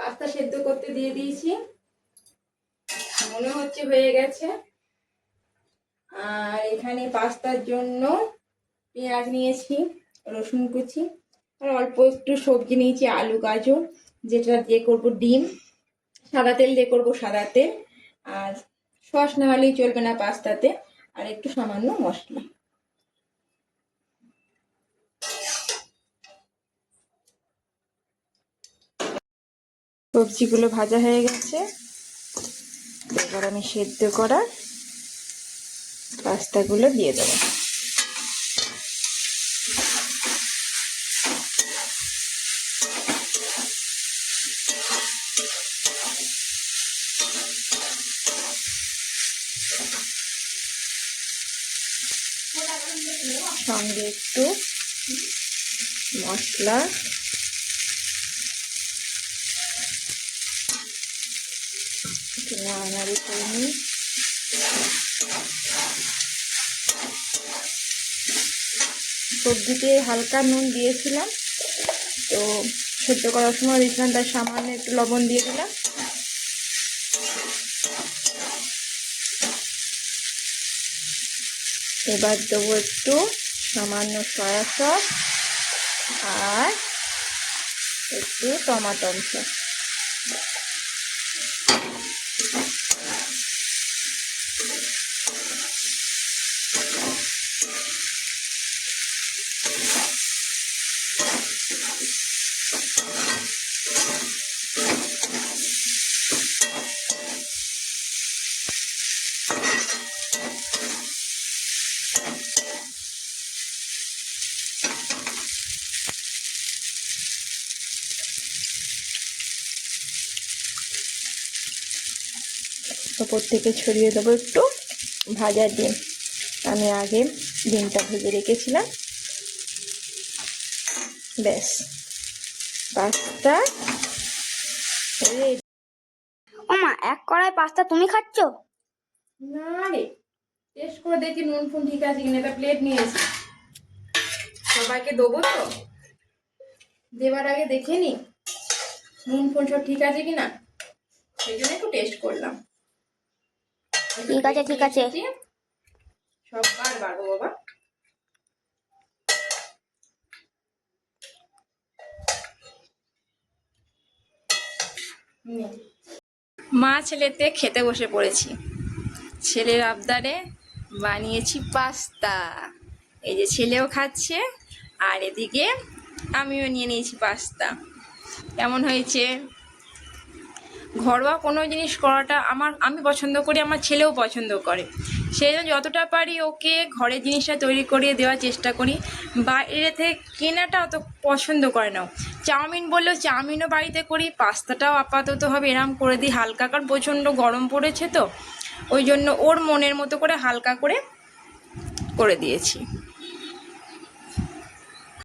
Pasta সেদ্ধ করতে দিয়ে দিয়েছি, মনে হচ্ছে হয়ে গেছে। আর এখানে পাস্তার জন্য পেঁয়াজ নিয়েছি, রসুন কুচি, আর অল্প একটু সবজি নিয়েছি, আলু গাজর, যেটা দিয়ে করব ডিম, সাদা তেল দিয়ে করবো, সাদা তেল। আর সস না হলেই চলবে না পাস্তাতে, আর একটু সামান্য মশলা। সবজিগুলো ভাজা হয়ে গেছে, এবার আমি সেদ্ধ করা পাস্তাগুলো দিয়ে দেবো। সঙ্গে একটু মশলা, নাড়ানাড়ি করে নিই। সবজিতে হালকা নুন দিয়েছিলাম, তো সেদ্ধ করার সময় দিয়েছিলাম, তার সামান্য একটু লবণ দিয়ে দিলাম। এবার দেবো একটু সামান্য সয়া সস আর একটু টমেটো সস। ওপর থেকে ছড়িয়ে দেবো একটু ভাজা ডিম। আমি আগে ডিমটা ভেজে রেখেছিলাম। ব্যাস, পাস্তা রেডি। ওমা, এক কড়াই পাস্তা তুমি খাচ্ছ? না রে, টেস্ট করে দেখি নুন ফুন ঠিক আছে কিনা। একটা প্লেট নিয়েছি, সবাইকে দেবো তো, দেবার আগে দেখে নি নুন ফুন সব ঠিক আছে কিনা, সেই জন্য একটু টেস্ট করলাম। ঠিক আছে ঠিক আছে। সব কার বাড়বো বাবা। মা ছেলেতে খেতে বসে পড়েছি। ছেলের আবদারে বানিয়েছি পাস্তা। এই যে ছেলেও খাচ্ছে, আর এদিকে আমিও নিয়ে নিয়েছি পাস্তা। কেমন হয়েছে? ঘরোয়া কোনো জিনিস করাটা আমি পছন্দ করি, আমার ছেলেও পছন্দ করে। সেই জন্য যতটা পারি ওকে ঘরের জিনিসটা তৈরি করিয়ে দেওয়ার চেষ্টা করি। বাইরে থেকে কেনাটা অত পছন্দ করে না। চাউমিন বললেও চাউমিনও বাড়িতে করি, পাস্তাটাও আপাতত হবে এরম করে দিই হালকা, কারণ প্রচণ্ড গরম পড়েছে তো, ওই জন্য ওর মনের মতো করে হালকা করে দিয়েছি।